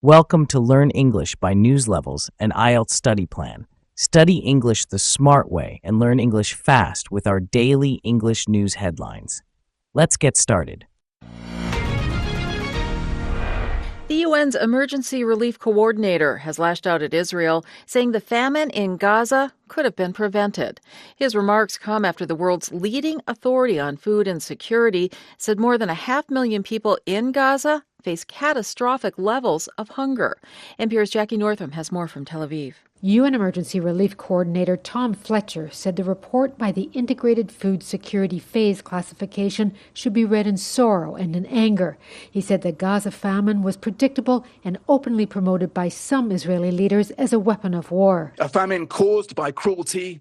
Welcome to Learn English by News Levels and IELTS Study Plan. Study English the smart way and learn English fast with our daily English news headlines. Let's get started. The UN's Emergency Relief Coordinator has lashed out at Israel, saying the famine in Gaza could have been prevented. His remarks come after the world's leading authority on food and security said more than 500,000 people in Gaza face catastrophic levels of hunger. NPR's Jackie Northam has more from Tel Aviv. UN Emergency Relief Coordinator Tom Fletcher said the report by the Integrated Food Security Phase classification should be read in sorrow and in anger. He said the Gaza famine was predictable and openly promoted by some Israeli leaders as a weapon of war. A famine caused by cruelty,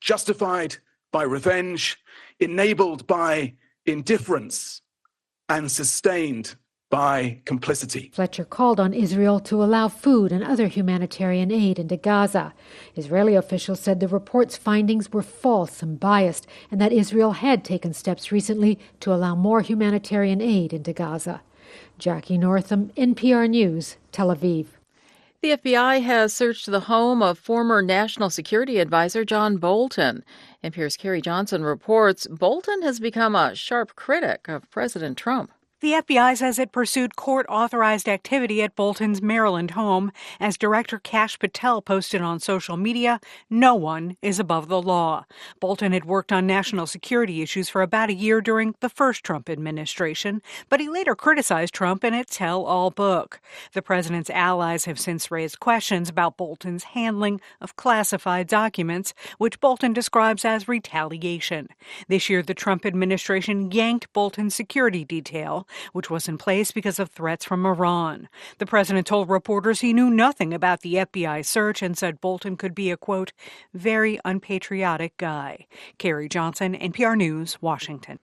justified by revenge, enabled by indifference, and sustained by complicity. Fletcher called on Israel to allow food and other humanitarian aid into Gaza. Israeli officials said the report's findings were false and biased, and that Israel had taken steps recently to allow more humanitarian aid into Gaza. Jackie Northam, NPR News, Tel Aviv. The FBI has searched the home of former National Security Advisor John Bolton. NPR's Carrie Johnson reports Bolton has become a sharp critic of President Trump. The FBI says it pursued court-authorized activity at Bolton's Maryland home. As Director Kash Patel posted on social media, no one is above the law. Bolton had worked on national security issues for about a year during the first Trump administration, but he later criticized Trump in a tell-all book. The president's allies have since raised questions about Bolton's handling of classified documents, which Bolton describes as retaliation. This year, the Trump administration yanked Bolton's security detail, which was in place because of threats from Iran. The president told reporters he knew nothing about the FBI search and said Bolton could be a, quote, very unpatriotic guy. Carrie Johnson, NPR News, Washington.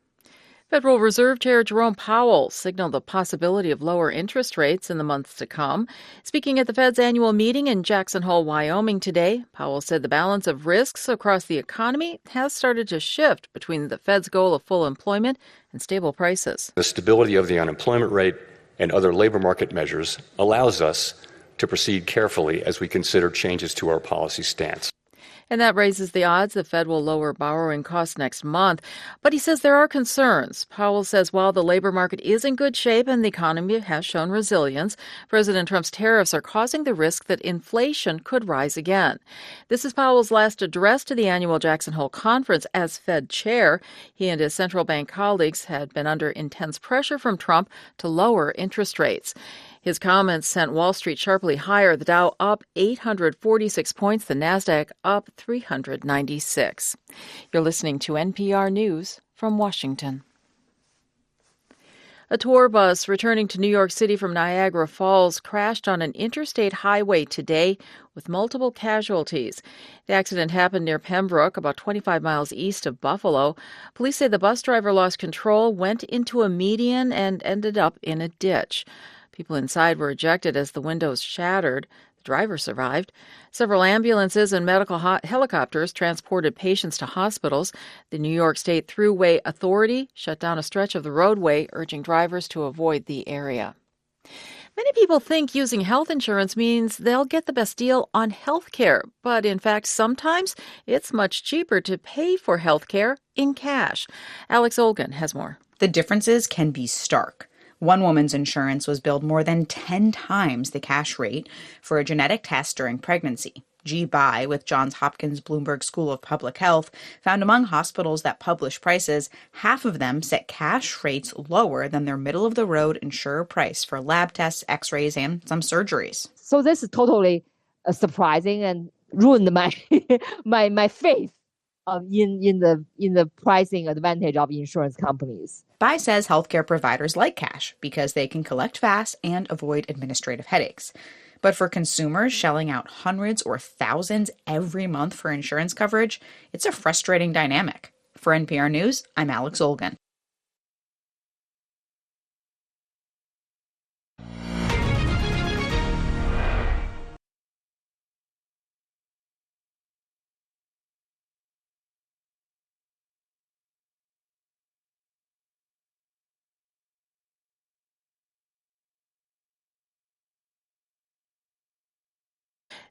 Federal Reserve Chair Jerome Powell signaled the possibility of lower interest rates in the months to come. Speaking at the Fed's annual meeting in Jackson Hole, Wyoming today, Powell said the balance of risks across the economy has started to shift between the Fed's goal of full employment and stable prices. The stability of the unemployment rate and other labor market measures allows us to proceed carefully as we consider changes to our policy stance. And that raises the odds the Fed will lower borrowing costs next month. But he says there are concerns. Powell says while the labor market is in good shape and the economy has shown resilience, President Trump's tariffs are causing the risk that inflation could rise again. This is Powell's last address to the annual Jackson Hole conference as Fed chair. He and his central bank colleagues had been under intense pressure from Trump to lower interest rates. His comments sent Wall Street sharply higher, the Dow up 846 points, the Nasdaq up 396. You're listening to NPR News from Washington. A tour bus returning to New York City from Niagara Falls crashed on an interstate highway today with multiple casualties. The accident happened near Pembroke, about 25 miles east of Buffalo. Police say the bus driver lost control, went into a median, and ended up in a ditch. People inside were ejected as the windows shattered. The driver survived. Several ambulances and medical helicopters transported patients to hospitals. The New York State Thruway Authority shut down a stretch of the roadway, urging drivers to avoid the area. Many people think using health insurance means they'll get the best deal on health care, but in fact, sometimes it's much cheaper to pay for health care in cash. Alex Olgan has more. The differences can be stark. One woman's insurance was billed more than 10 times the cash rate for a genetic test during pregnancy. G-Buy, with Johns Hopkins Bloomberg School of Public Health, found among hospitals that publish prices, half of them set cash rates lower than their middle-of-the-road insurer price for lab tests, x-rays, and some surgeries. So this is totally surprising and ruined my my faith in the pricing advantage of insurance companies. Buy says healthcare providers like cash because they can collect fast and avoid administrative headaches. But for consumers shelling out hundreds or thousands every month for insurance coverage, it's a frustrating dynamic. For NPR News, I'm Alex Olgan.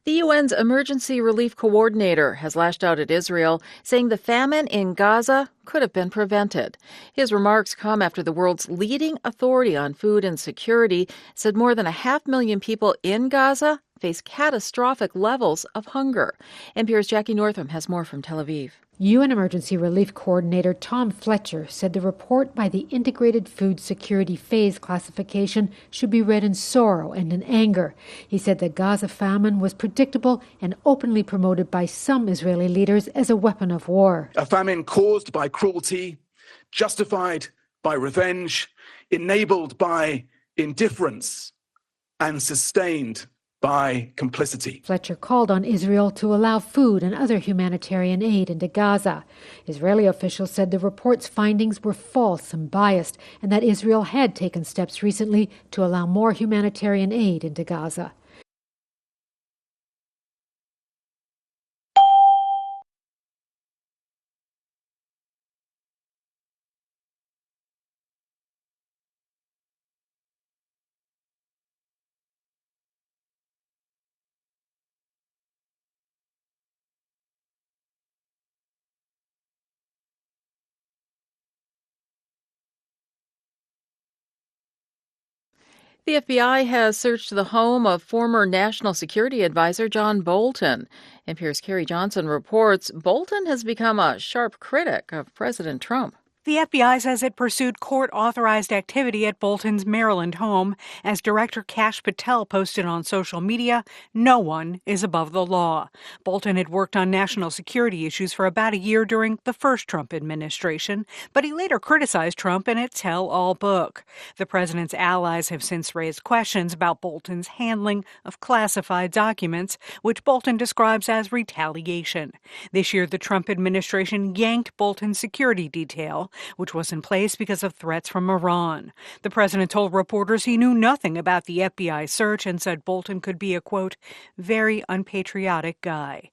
The UN's Emergency Relief Coordinator has lashed out at Israel, saying the famine in Gaza could have been prevented. His remarks come after the world's leading authority on food and security said more than 500,000 people in Gaza face catastrophic levels of hunger. NPR's Jackie Northam has more from Tel Aviv. UN Emergency Relief Coordinator Tom Fletcher said the report by the Integrated Food Security Phase classification should be read in sorrow and in anger. He said the Gaza famine was predictable and openly promoted by some Israeli leaders as a weapon of war. A famine caused by cruelty, justified by revenge, enabled by indifference, and sustained by complicity. Fletcher called on Israel to allow food and other humanitarian aid into Gaza. Israeli officials said the report's findings were false and biased, and that Israel had taken steps recently to allow more humanitarian aid into Gaza. The FBI has searched the home of former National Security Advisor John Bolton. NPR's Carrie Johnson reports Bolton has become a sharp critic of President Trump. The FBI says it pursued court-authorized activity at Bolton's Maryland home. As Director Kash Patel posted on social media, no one is above the law. Bolton had worked on national security issues for about a year during the first Trump administration, but he later criticized Trump in a tell-all book. The president's allies have since raised questions about Bolton's handling of classified documents, which Bolton describes as retaliation. This year, the Trump administration yanked Bolton's security detail, which was in place because of threats from Iran. The president told reporters he knew nothing about the FBI search and said Bolton could be a, quote, very unpatriotic guy.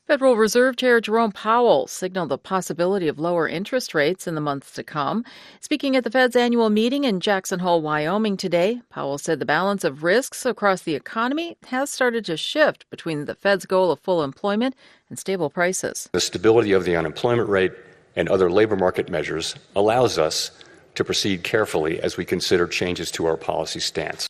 Federal Reserve Chair Jerome Powell signaled the possibility of lower interest rates in the months to come. Speaking at the Fed's annual meeting in Jackson Hole, Wyoming today, Powell said the balance of risks across the economy has started to shift between the Fed's goal of full employment and stable prices. The stability of the unemployment rate and other labor market measures allows us to proceed carefully as we consider changes to our policy stance.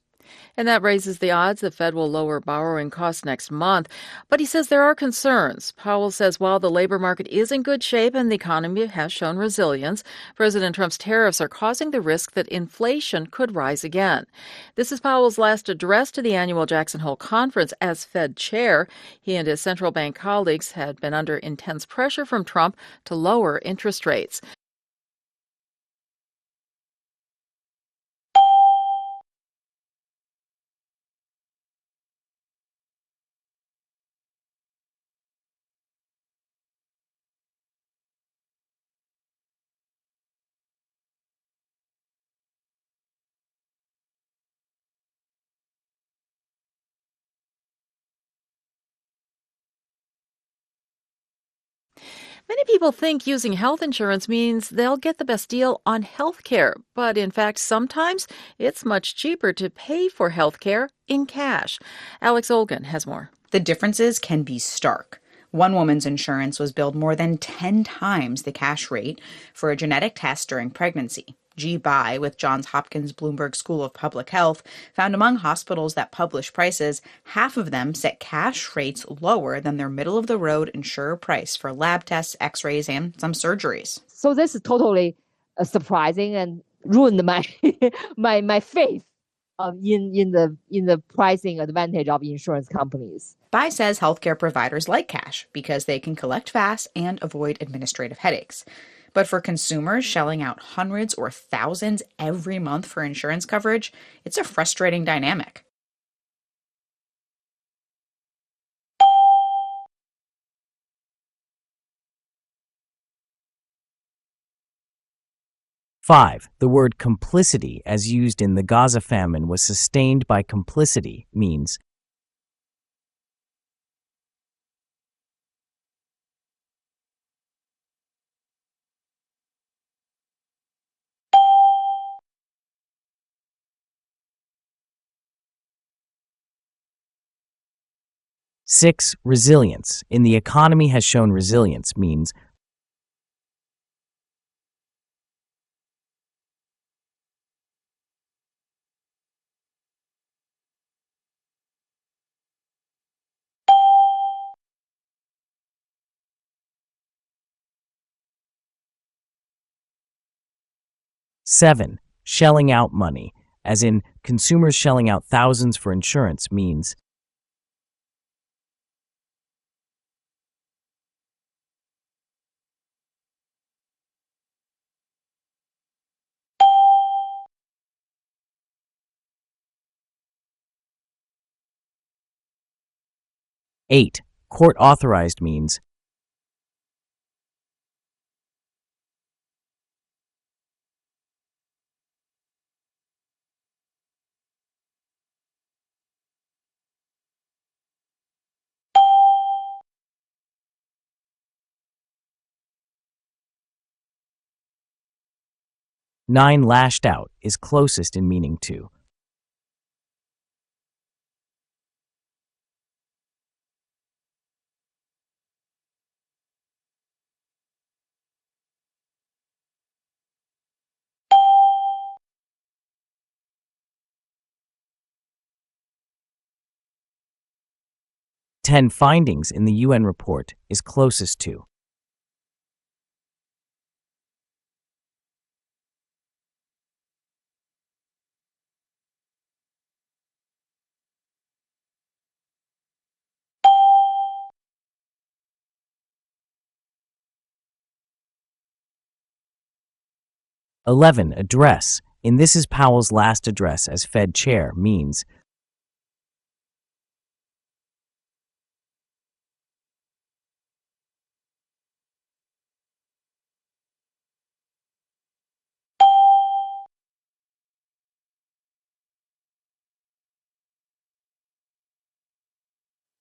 And that raises the odds the Fed will lower borrowing costs next month. But he says there are concerns. Powell says while the labor market is in good shape and the economy has shown resilience, President Trump's tariffs are causing the risk that inflation could rise again. This is Powell's last address to the annual Jackson Hole conference as Fed chair. He and his central bank colleagues had been under intense pressure from Trump to lower interest rates. Many people think using health insurance means they'll get the best deal on health care, but in fact, sometimes it's much cheaper to pay for health care in cash. Alex Olgan has more. The differences can be stark. One woman's insurance was billed more than 10 times the cash rate for a genetic test during pregnancy. G-Buy, with Johns Hopkins Bloomberg School of Public Health, found among hospitals that publish prices, half of them set cash rates lower than their middle-of-the-road insurer price for lab tests, x-rays, and some surgeries. So this is totally surprising and ruined my my faith in the pricing advantage of insurance companies. Buy says healthcare providers like cash because they can collect fast and avoid administrative headaches. But for consumers shelling out hundreds or thousands every month for insurance coverage, it's a frustrating dynamic. 5. The word complicity, as used in the Gaza famine, was sustained by complicity, means 6. Resilience. In the economy has shown resilience, means 7. Shelling out money, as in consumers shelling out thousands for insurance, means 8. Court authorized means 9. Lashed out is closest in meaning to 10. Findings in the UN report is closest to 11. Address. In This Is Powell's last address as Fed chair, means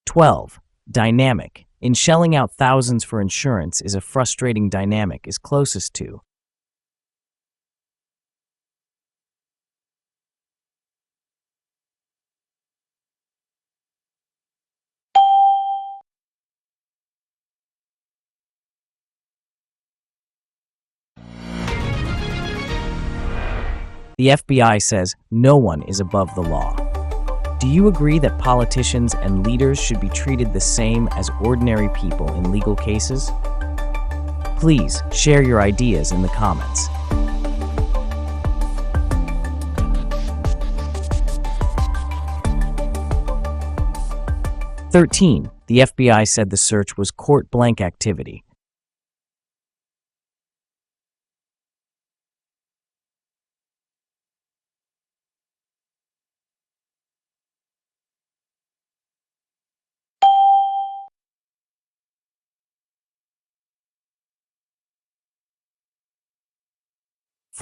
12. Dynamic. In shelling out thousands for insurance is a frustrating dynamic is closest to 'The FBI says no one is above the law.' Do you agree that politicians and leaders should be treated the same as ordinary people in legal cases? Please share your ideas in the comments. "13. The FBI said the search was court blank activity.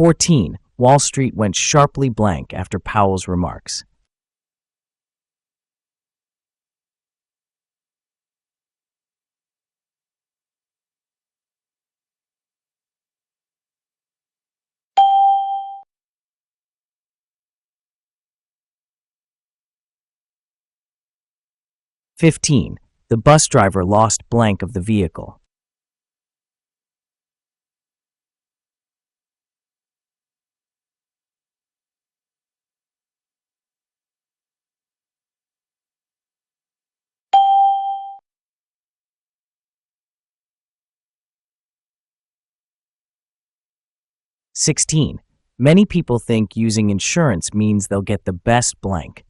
14. Wall Street went sharply blank after Powell's remarks. 15. The bus driver lost blank of the vehicle. 16. Many people think using insurance means they'll get the best blank.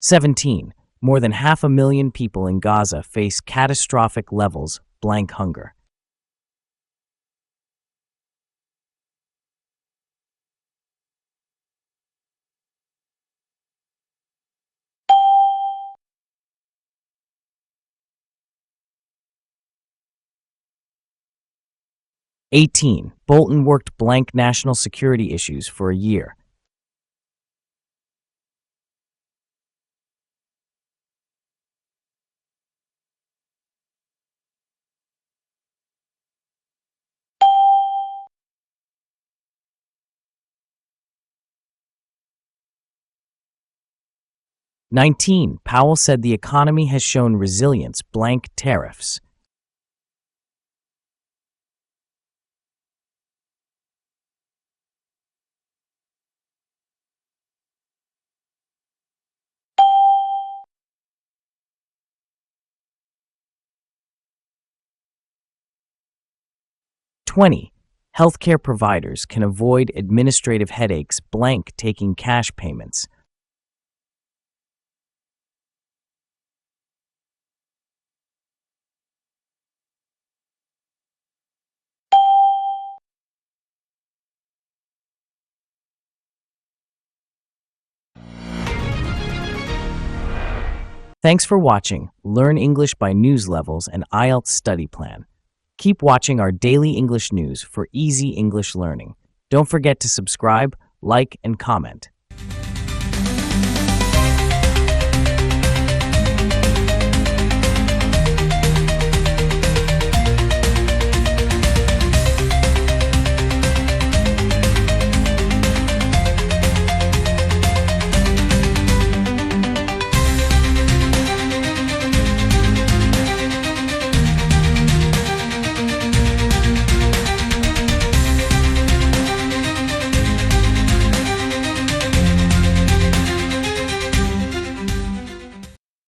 17. More than 500,000 people in Gaza face catastrophic levels blank hunger. 18. Bolton worked blank national security issues for a year. 19. Powell said the economy has shown resilience blank tariffs. 20. Healthcare providers can avoid administrative headaches blank taking cash payments. 'Thanks for watching Learn English by News Levels and IELTS Study Plan. Keep watching our daily English news for easy English learning. Don't forget to subscribe, like, and comment.